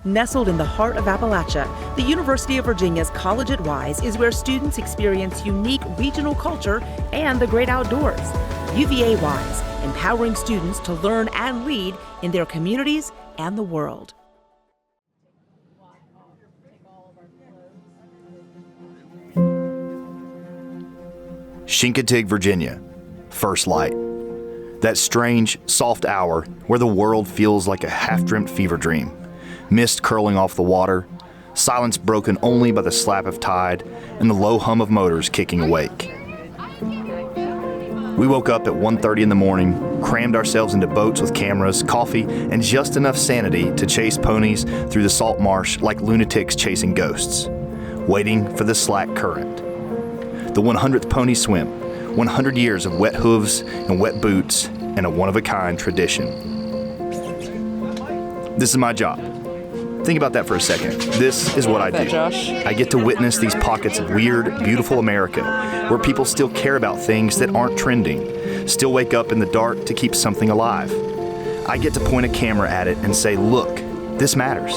Nestled in the heart of Appalachia, the University of Virginia's College at Wise is where students experience unique regional culture and the great outdoors. UVA Wise, empowering students to learn and lead in their communities and the world. Chincoteague, Virginia. First light. That strange, soft hour where the world feels like a half-dreamt fever dream. Mist curling off the water, silence broken only by the slap of tide and the low hum of motors kicking awake. We woke up at 1:30 in the morning, crammed ourselves into boats with cameras, coffee, and just enough sanity to chase ponies through the salt marsh like lunatics chasing ghosts, waiting for the slack current. The 100th pony swim, 100 years of wet hooves and wet boots, and a one-of-a-kind tradition. This is my job. Think about that for a second. This is what I do. I get to witness these pockets of weird, beautiful America where people still care about things that aren't trending, still wake up in the dark to keep something alive. I get to point a camera at it and say, look, this matters.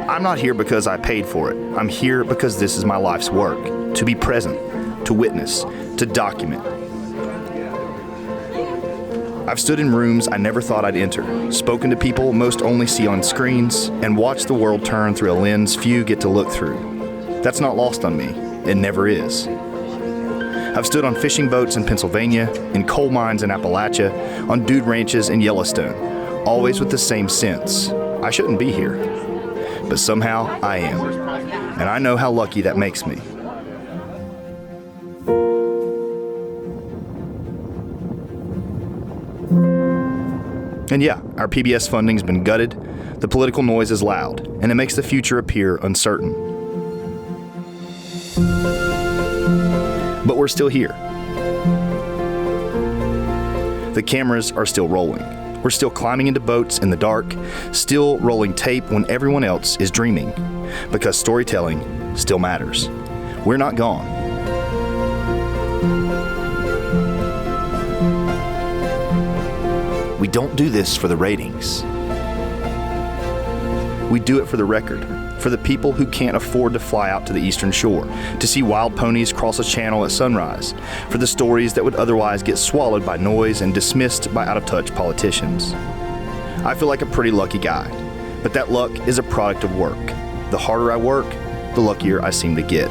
I'm not here because I paid for it. I'm here because this is my life's work, to be present, to witness, to document. I've stood in rooms I never thought I'd enter, spoken to people most only see on screens, and watched the world turn through a lens few get to look through. That's not lost on me. It never is. I've stood on fishing boats in Pennsylvania, in coal mines in Appalachia, on dude ranches in Yellowstone, always with the same sense. I shouldn't be here. But somehow I am. And I know how lucky that makes me. And yeah, our PBS funding's been gutted, the political noise is loud, and it makes the future appear uncertain. But we're still here. The cameras are still rolling. We're still climbing into boats in the dark, still rolling tape when everyone else is dreaming, because storytelling still matters. We're not gone. We don't do this for the ratings. We do it for the record, for the people who can't afford to fly out to the eastern shore, to see wild ponies cross a channel at sunrise, for the stories that would otherwise get swallowed by noise and dismissed by out-of-touch politicians. I feel like a pretty lucky guy, but that luck is a product of work. The harder I work, the luckier I seem to get.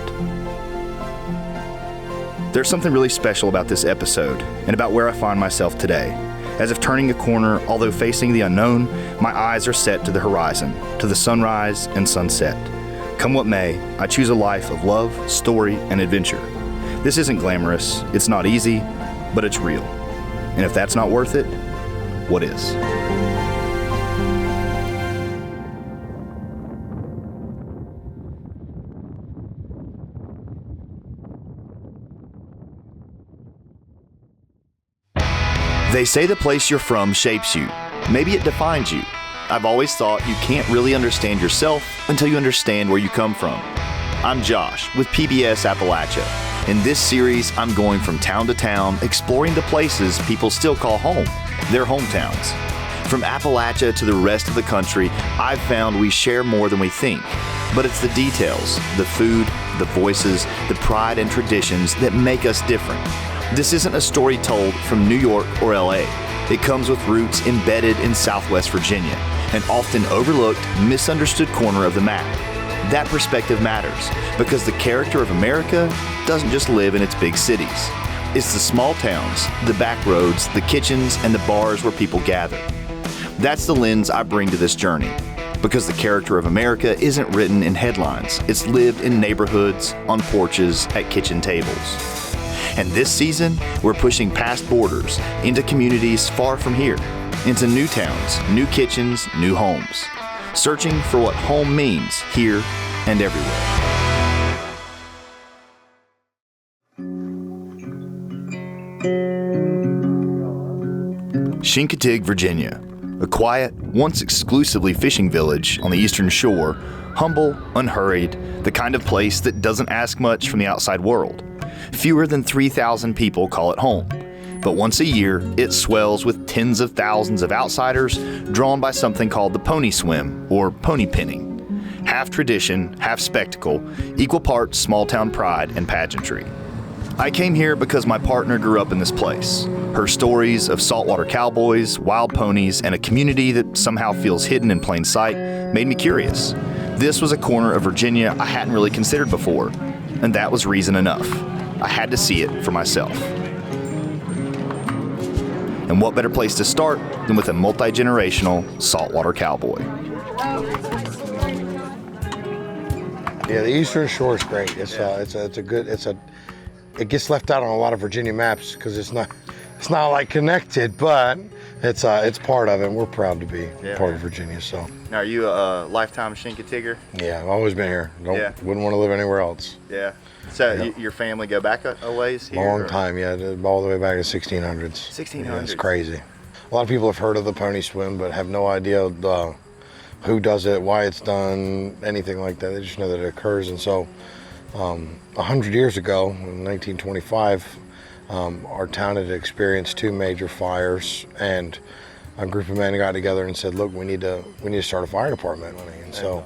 There's something really special about this episode and about where I find myself today. As if turning a corner, although facing the unknown, my eyes are set to the horizon, to the sunrise and sunset. Come what may, I choose a life of love, story, and adventure. This isn't glamorous, it's not easy, but it's real. And if that's not worth it, what is? They say the place you're from shapes you. Maybe it defines you. I've always thought you can't really understand yourself until you understand where you come from. I'm Josh with PBS Appalachia. In this series, I'm going from town to town, exploring the places people still call home, their hometowns. From Appalachia to the rest of the country, I've found we share more than we think. But it's the details, the food, the voices, the pride and traditions that make us different. This isn't a story told from New York or LA. It comes with roots embedded in Southwest Virginia, an often overlooked, misunderstood corner of the map. That perspective matters because the character of America doesn't just live in its big cities. It's the small towns, the back roads, the kitchens, and the bars where people gather. That's the lens I bring to this journey, because the character of America isn't written in headlines. It's lived in neighborhoods, on porches, at kitchen tables. And this season, we're pushing past borders, into communities far from here, into new towns, new kitchens, new homes, searching for what home means here and everywhere. Chincoteague, Virginia, a quiet, once exclusively fishing village on the eastern shore, humble, unhurried, the kind of place that doesn't ask much from the outside world. Fewer than 3,000 people call it home. But once a year, it swells with tens of thousands of outsiders drawn by something called the pony swim, or pony pinning. Half tradition, half spectacle, equal parts small-town pride and pageantry. I came here because my partner grew up in this place. Her stories of saltwater cowboys, wild ponies, and a community that somehow feels hidden in plain sight made me curious. This was a corner of Virginia I hadn't really considered before, and that was reason enough. I had to see it for myself. And what better place to start than with a multi-generational saltwater cowboy? Yeah, the Eastern Shore is great. It gets left out on a lot of Virginia maps because it's not like connected, but it's part of it. And we're proud to be part of Virginia. So. Now, are you a lifetime Chincoteaguer? Yeah, I've always been here. Wouldn't want to live anywhere else. Yeah. So your family go back a ways here? Long time, yeah, all the way back to 1600s. 1600s. Yeah, it's crazy. A lot of people have heard of the pony swim, but have no idea who does it, why it's done, anything like that. They just know that it occurs. And so 100 years ago, in 1925, our town had experienced 2 major fires, and a group of men got together and said, look, we need to start a fire department. And so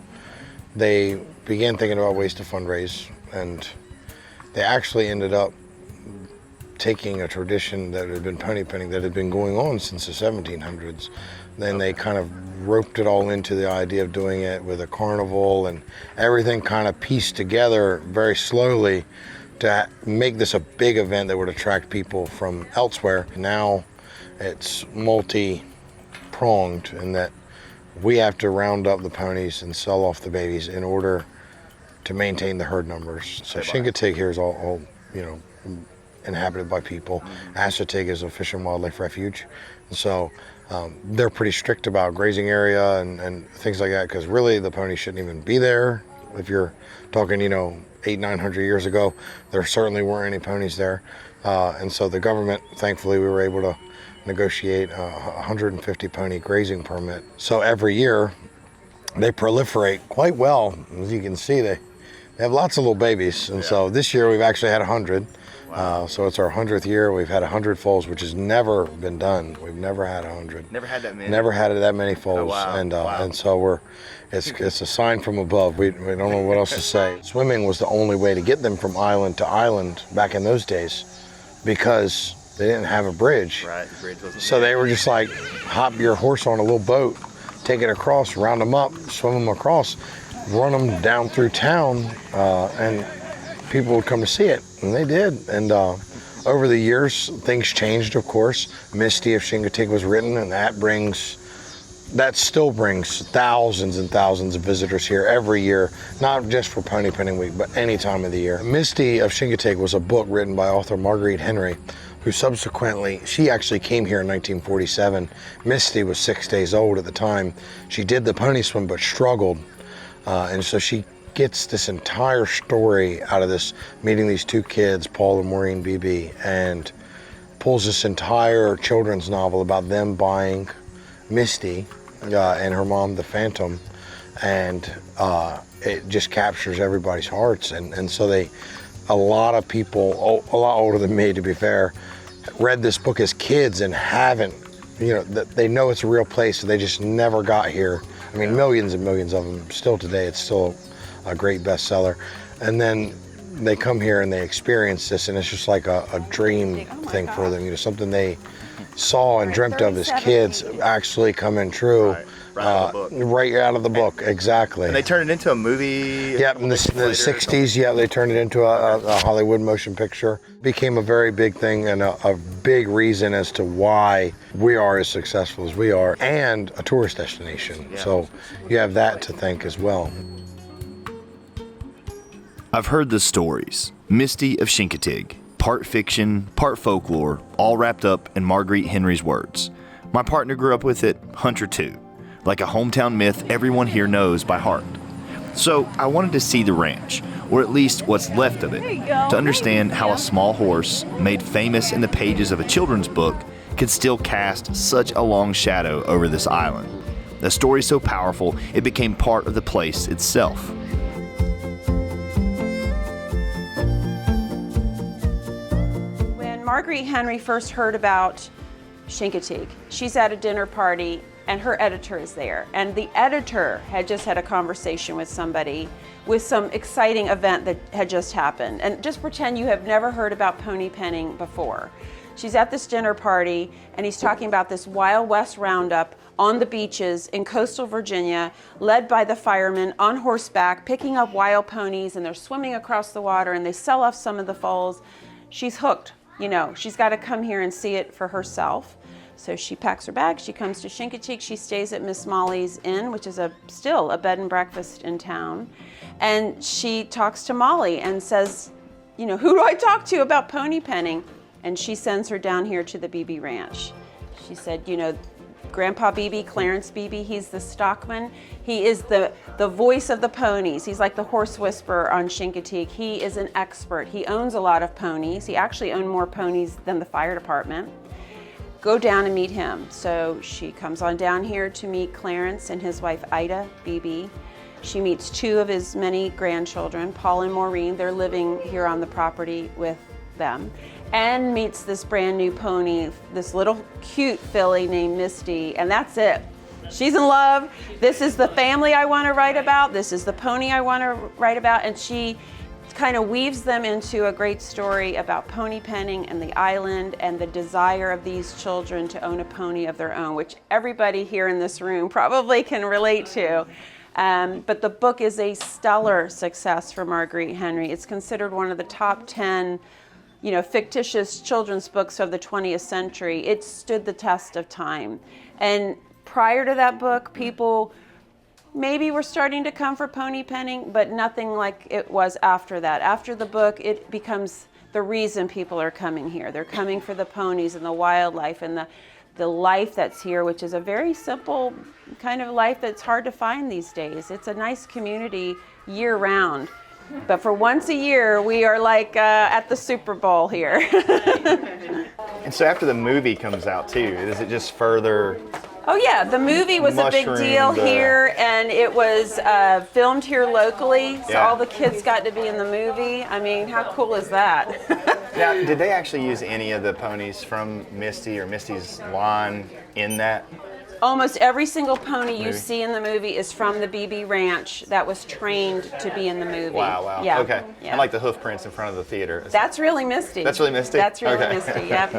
they began thinking about ways to fundraise, and they actually ended up taking a tradition that had been pony pinning that had been going on since the 1700s. Then they kind of roped it all into the idea of doing it with a carnival, and everything kind of pieced together very slowly to make this a big event that would attract people from elsewhere. Now it's multi-pronged in that we have to round up the ponies and sell off the babies in order to maintain the herd numbers. So Chincoteague here is all inhabited by people. Chincoteague is a fish and wildlife refuge. And so they're pretty strict about grazing area and things like that, because really the ponies shouldn't even be there. If you're talking, 800-900 years ago, there certainly weren't any ponies there. And so the government, thankfully, we were able to negotiate a 150 pony grazing permit. So every year they proliferate quite well. As you can see, they have lots of little babies. And so this year we've actually had 100. Wow. So it's our 100th year. We've had 100 foals, which has never been done. We've never had 100. Never had that many? Never had that many foals. Oh, wow. And so it's a sign from above. We don't know what else to say. Swimming was the only way to get them from island to island back in those days, because they didn't have a bridge. Right, the bridge wasn't so they were just like, hop your horse on a little boat, take it across, round them up, swim them across, run them down through town, and people would come to see it, and they did. And over the years, things changed, of course. Misty of Chincoteague was written, and that still brings thousands and thousands of visitors here every year, not just for Pony Pinning Week, but any time of the year. Misty of Chincoteague was a book written by author Marguerite Henry, who she actually came here in 1947. Misty was 6 days old at the time. She did the pony swim, but struggled. And so she gets this entire story out of this, meeting these 2 kids, Paul and Maureen Beebe, and pulls this entire children's novel about them buying Misty and her mom, the Phantom, and it just captures everybody's hearts. And so a lot of people, a lot older than me, to be fair, read this book as kids and haven't, they know it's a real place, so they just never got here. I mean, millions and millions of them. Still today, it's still a great bestseller. And then they come here and they experience this, and it's just like a dream thing for them. Something they saw and dreamt of as kids actually coming true. Right out of the book, exactly. And they turned it into a movie? Yeah, in the 60s, they turned it into a Hollywood motion picture. Became a very big thing and a big reason as to why we are as successful as we are, and a tourist destination. Yeah. So you have that to thank as well. I've heard the stories. Misty of Chincoteague, part fiction, part folklore, all wrapped up in Marguerite Henry's words. My partner grew up with it, Hunter too. Like a hometown myth everyone here knows by heart. So I wanted to see the ranch, or at least what's left of it, to understand how a small horse, made famous in the pages of a children's book, could still cast such a long shadow over this island. A story so powerful, it became part of the place itself. When Marguerite Henry first heard about Chincoteague, she's at a dinner party and her editor is there. And the editor had just had a conversation with somebody with some exciting event that had just happened. And just pretend you have never heard about pony penning before. She's at this dinner party and he's talking about this Wild West roundup on the beaches in coastal Virginia, led by the firemen on horseback, picking up wild ponies, and they're swimming across the water and they sell off some of the foals. She's hooked, you know, she's got to come here and see it for herself. So she packs her bag, she comes to Chincoteague, she stays at Miss Molly's Inn, which is still a bed and breakfast in town. And she talks to Molly and says, you know, who do I talk to about pony penning? And she sends her down here to the Beebe Ranch. She said, you know, Grandpa Beebe, Clarence Beebe, he's the stockman. He is the voice of the ponies. He's like the horse whisperer on Chincoteague. He is an expert. He owns a lot of ponies. He actually owned more ponies than the fire department. Go down and meet him. So she comes on down here to meet Clarence and his wife Ida Beebe. She meets two of his many grandchildren, Paul and Maureen. They're living here on the property with them. And meets this brand new pony, this little cute filly named Misty, and that's it. She's in love. This is the family I want to write about. This is the pony I want to write about. And she kind of weaves them into a great story about pony penning and the island and the desire of these children to own a pony of their own, which everybody here in this room probably can relate to. But the book is a stellar success for Marguerite Henry. It's considered one of the top 10 fictitious children's books of the 20th century. It stood the test of time. And prior to that book, people maybe were starting to come for pony penning, but nothing like it was after that. After the book, it becomes the reason people are coming here. They're coming for the ponies and the wildlife and the life that's here, which is a very simple kind of life that's hard to find these days. It's a nice community year-round. But for once a year, we are like at the Super Bowl here. And so after the movie comes out too, is it just further? Oh yeah, the movie was a big deal here, and it was filmed here locally, so all the kids got to be in the movie. I mean, how cool is that? Now, did they actually use any of the ponies from Misty or Misty's line in that? Almost every single pony you see in the movie is from the Beebe Ranch that was trained to be in the movie. Wow. Yeah. Okay. Yeah. And like the hoof prints in front of the theater. That's really Misty. That's really Misty? That's really Okay. Misty, yep.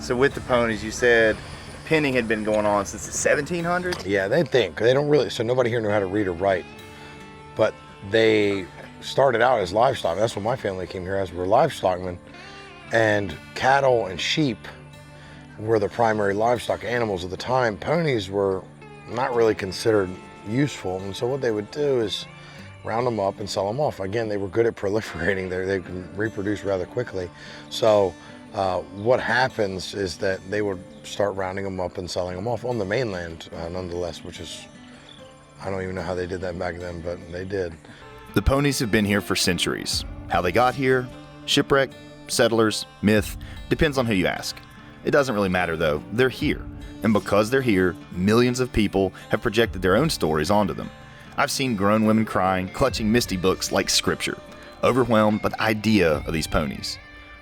So with the ponies, you said penning had been going on since the 1700s? Yeah, they don't really, so nobody here knew how to read or write, but they started out as livestock. That's what my family came here as. We were livestockmen, and cattle and sheep were the primary livestock animals at the time. Ponies were not really considered useful, and so what they would do is round them up and sell them off. Again, they were good at proliferating. They can reproduce rather quickly. So what happens is that they would start rounding them up and selling them off on the mainland, nonetheless, which is, I don't even know how they did that back then, but they did. The ponies have been here for centuries. How they got here, shipwreck, settlers, myth, depends on who you ask. It doesn't really matter though, they're here. And because they're here, millions of people have projected their own stories onto them. I've seen grown women crying, clutching Misty books like scripture, overwhelmed by the idea of these ponies.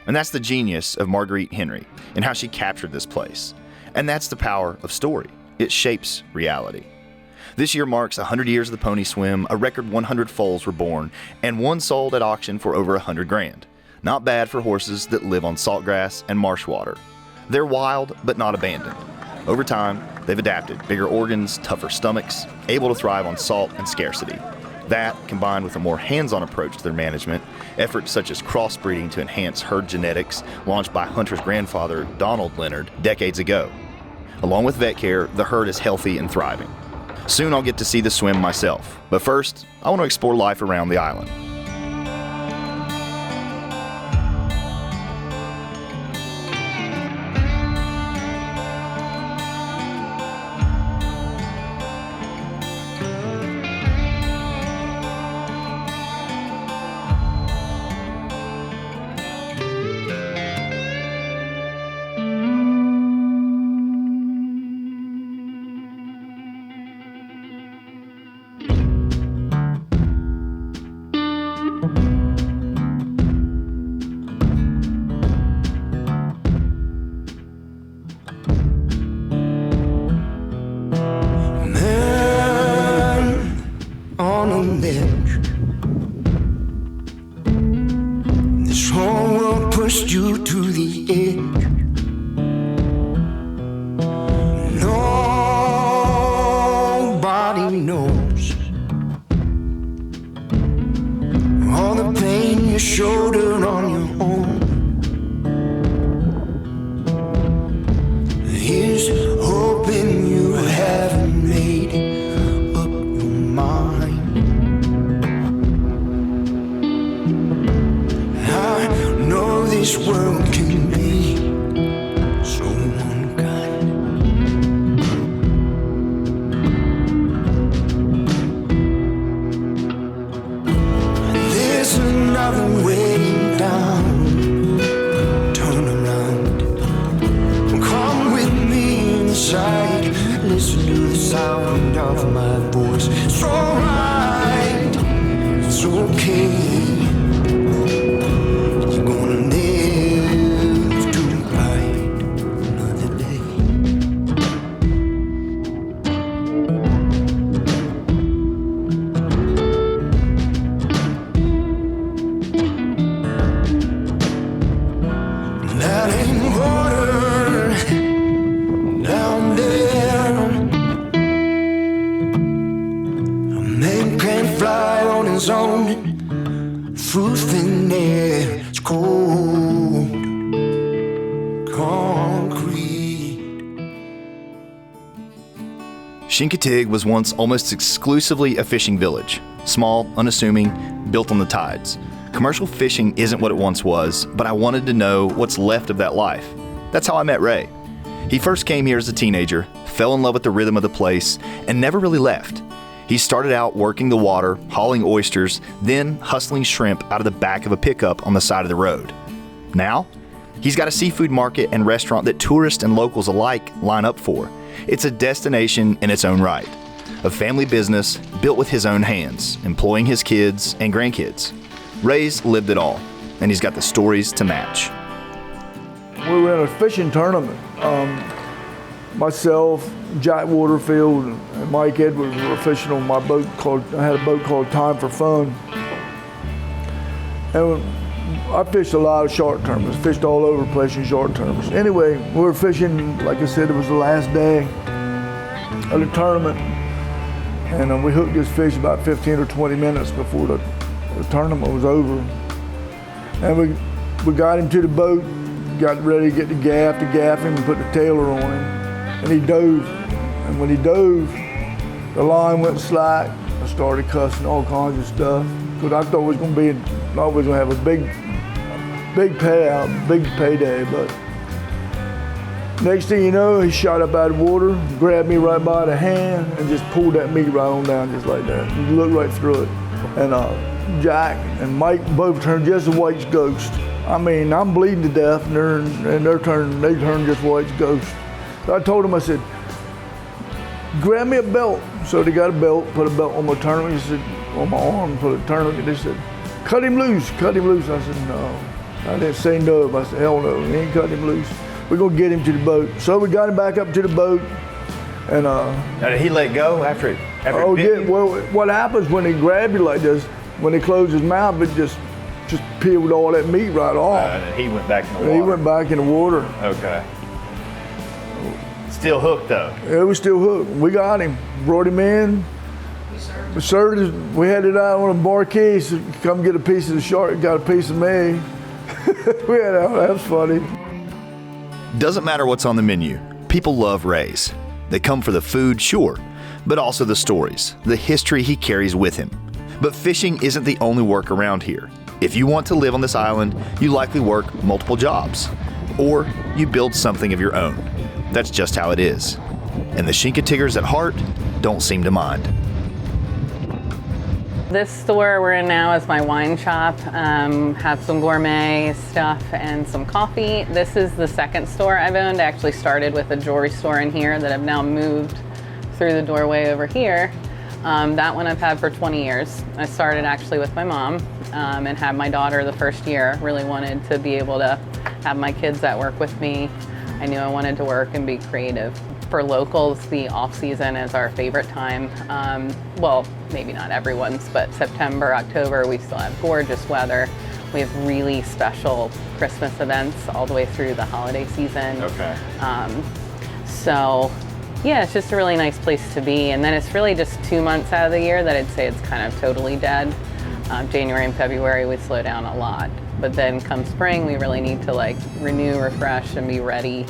And that's the genius of Marguerite Henry and how she captured this place. And that's the power of story. It shapes reality. This year marks 100 years of the pony swim. A record 100 foals were born, and one sold at auction for over $100,000. Not bad for horses that live on saltgrass and marsh water. They're wild, but not abandoned. Over time, they've adapted, bigger organs, tougher stomachs, able to thrive on salt and scarcity. That, combined with a more hands-on approach to their management, efforts such as crossbreeding to enhance herd genetics, launched by Hunter's grandfather, Donald Leonard, decades ago. Along with vet care, the herd is healthy and thriving. Soon I'll get to see the swim myself, but first, I want to explore life around the island. edge. This whole world pushed you to the edge. Nobody knows all the pain you shouldered on your own. Here's hoping you haven't made up your mind. I know this world can be so unkind. There's another way down. Turn around. Come with me inside. Listen to the sound of my voice. It's alright. It's okay. You're gonna live to fight another day. That ain't water down there. A man can't fly on his own through thin air. It's cold concrete. Chincoteague was once almost exclusively a fishing village. Small, unassuming, built on the tides. Commercial fishing isn't what it once was, but I wanted to know what's left of that life. That's how I met Ray. He first came here as a teenager, fell in love with the rhythm of the place, and never really left. He started out working the water, hauling oysters, then hustling shrimp out of the back of a pickup on the side of the road. Now, he's got a seafood market and restaurant that tourists and locals alike line up for. It's a destination in its own right. A family business built with his own hands, employing his kids and grandkids. Ray's lived it all, and he's got the stories to match. We were in a fishing tournament. Myself, Jack Waterfield, and Mike Edwards were fishing on my boat I had a boat called Time for Fun. And I fished a lot of shark tournaments, fished all over the place in shark tournaments. Anyway, we were fishing, like I said, it was the last day of the tournament. And we hooked this fish about 15 or 20 minutes before the tournament was over. And we got him to the boat, got ready to get the gaff to gaff him and put the tailor on him. And he dove. And when he dove, the line went slack. I started cussing all kinds of stuff. Because I thought we was going to have a big payout, big payday. But next thing you know, he shot up out of the water, grabbed me right by the hand, and just pulled that meat right on down just like that. You looked right through it. And Jack and Mike both turned just as white as ghosts. I mean, I'm bleeding to death, and they turned just white as ghosts. So I told him, I said, grab me a belt. So they got a belt, put a belt on my tourniquet, he said, on my arm, put a tourniquet. They said, cut him loose, cut him loose. I said, no. I didn't say no, but I said, hell no, we ain't cut him loose. We're gonna get him to the boat. So we got him back up to the boat, and Now, did he let go after it? Oh yeah, well, what happens when they grab you like this, when they close his mouth, it just peeled all that meat right off. And he went back in the water. He went back in the water. Okay. Still hooked though? Yeah, we still hooked. We got him, brought him in. We had it out on a marquee, so come get a piece of the shark, got a piece of me. That was funny. Doesn't matter what's on the menu. People love Ray's. They come for the food, sure, but also the stories, the history he carries with him. But fishing isn't the only work around here. If you want to live on this island, you likely work multiple jobs, or you build something of your own. That's just how it is. And the Chincoteaguers at heart don't seem to mind. This store we're in now is my wine shop. Have some gourmet stuff and some coffee. This is the second store I've owned. I actually started with a jewelry store in here that I've now moved through the doorway over here. That one I've had for 20 years. I started actually with my mom and had my daughter the first year. Really wanted to be able to have my kids that work with me. I knew I wanted to work and be creative. for locals, the off-season is our favorite time. Well, maybe not everyone's, but September, October, we still have gorgeous weather. We have really special Christmas events all the way through the holiday season. Okay. So, yeah, it's just a really nice place to be. And then it's really just 2 months out of the year that I'd say it's kind of totally dead. January and February, we slow down a lot. But then come spring, we really need to like renew, refresh, and be ready.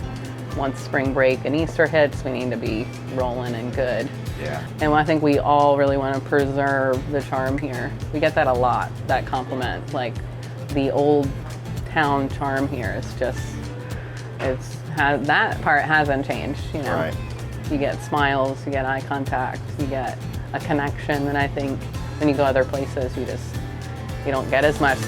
Once spring break and Easter hits, we need to be rolling and good. Yeah. And I think we all really want to preserve the charm here. We get that a lot, that compliment. Like the old town charm here is just, that part hasn't changed, you know. Right. You get smiles, you get eye contact, you get a connection, and I think when you go other places, you don't get as much.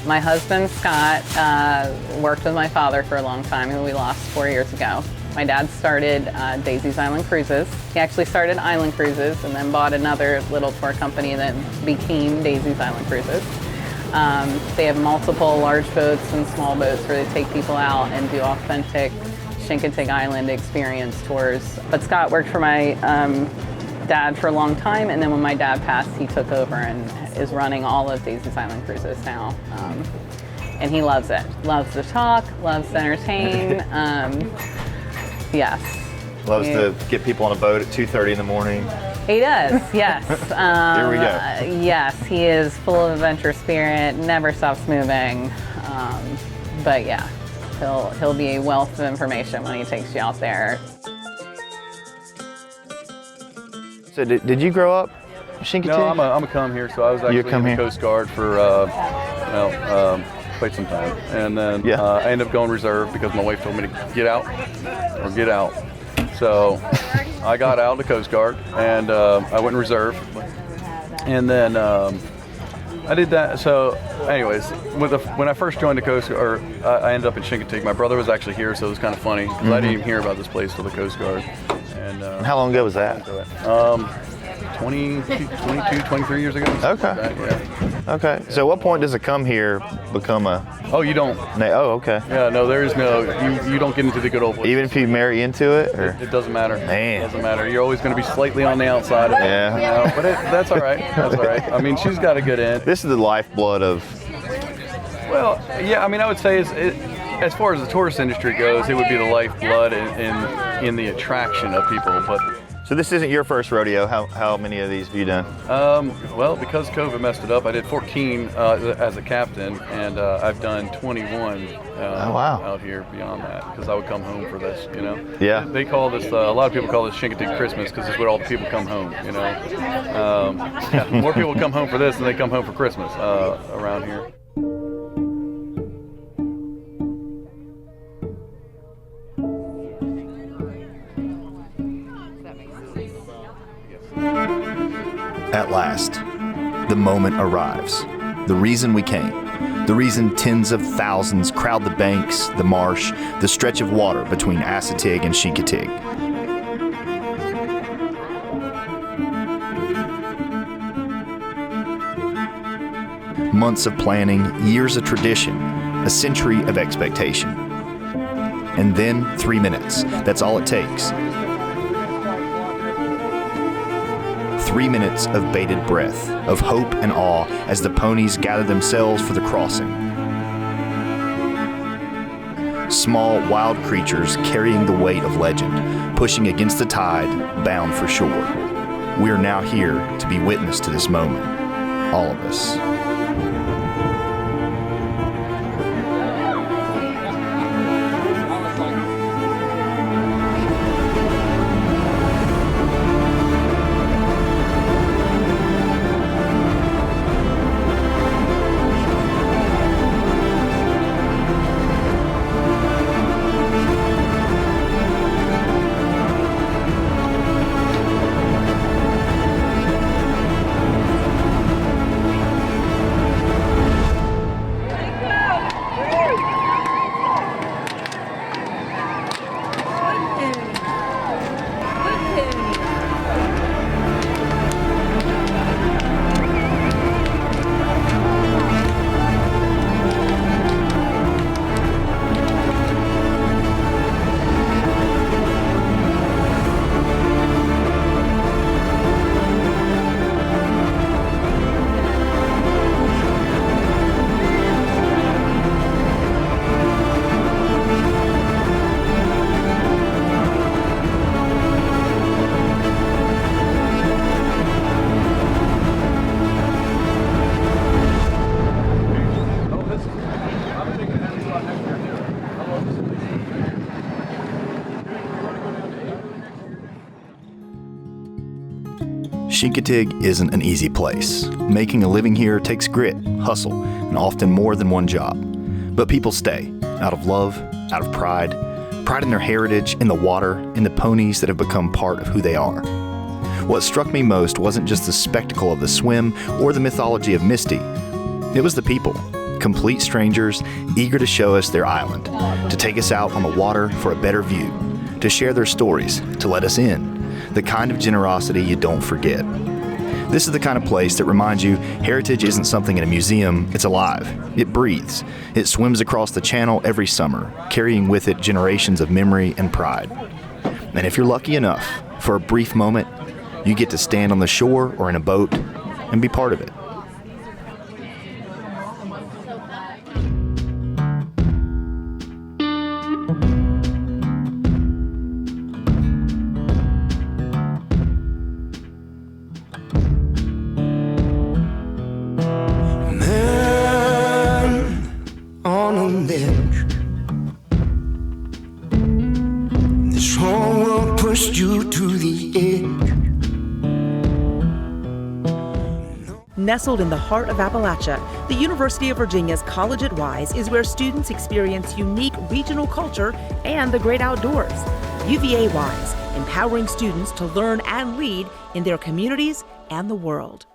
My husband, Scott, worked with my father for a long time, who we lost 4 years ago. My dad started Daisy's Island Cruises. He actually started Island Cruises and then bought another little tour company that became Daisy's Island Cruises. They have multiple large boats and small boats where they take people out and do authentic Chincoteague Island experience tours. But Scott worked for my dad for a long time, and then when my dad passed, he took over and is running all of Daisy's Island Cruises now. And he loves it. Loves to talk, loves to entertain. Yes. Loves to get people on a boat at 2:30 in the morning. He does, yes. Here we go. Yes, he is full of adventure spirit, never stops moving. But yeah, he'll be a wealth of information when he takes you out there. So did you grow up in Chincoteague? No, I'm a come here, so I was actually in the Coast Guard for quite some time, and then I ended up going reserve because my wife told me to get out. So I got out of the Coast Guard and I went in reserve, and then I did that. So, anyways, when I first joined the Coast Guard, I ended up in Chincoteague. My brother was actually here, so it was kind of funny because I didn't even hear about this place till the Coast Guard. And how long ago was that? 22, 23 years ago. Okay. Like that, yeah. Okay. So, at what point does a come here become a? Oh, you don't. Oh, okay. Yeah, no, there is no. You don't get into the good old places. Even if you marry into it, or? It doesn't matter. Man. It doesn't matter. You're always going to be slightly on the outside of it. Yeah. You know? But that's all right. That's all right. I mean, she's got a good end. This is the lifeblood of. Well, yeah. I mean, I would say as far as the tourist industry goes, it would be the lifeblood in the attraction of people. But So this isn't your first rodeo. How many of these have you done? Well, because COVID messed it up, I did 14 as a captain, and I've done 21 out here beyond that, because I would come home for this, you know? Yeah. They call this, a lot of people call this Chincoteague Christmas, because it's where all the people come home, you know? More people come home for this than they come home for Christmas around here. At last, the moment arrives. The reason we came. The reason tens of thousands crowd the banks, the marsh, the stretch of water between Appalachia and Chincoteague. Months of planning, years of tradition, a century of expectation. And then 3 minutes. That's all it takes. 3 minutes of bated breath, of hope and awe as the ponies gather themselves for the crossing. Small, wild creatures carrying the weight of legend, pushing against the tide, bound for shore. We are now here to be witness to this moment, all of us. Chincoteague isn't an easy place. Making a living here takes grit, hustle, and often more than one job. But people stay, out of love, out of pride in their heritage, in the water, in the ponies that have become part of who they are. What struck me most wasn't just the spectacle of the swim or the mythology of Misty. It was the people, complete strangers, eager to show us their island, to take us out on the water for a better view, to share their stories, to let us in, the kind of generosity you don't forget. This is the kind of place that reminds you heritage isn't something in a museum, it's alive. It breathes. It swims across the channel every summer, carrying with it generations of memory and pride. And if you're lucky enough, for a brief moment, you get to stand on the shore or in a boat and be part of it. On a ledge, this whole world pushed you to the edge. Nestled in the heart of Appalachia, the University of Virginia's College at Wise is where students experience unique regional culture and the great outdoors. UVA Wise, empowering students to learn and lead in their communities and the world.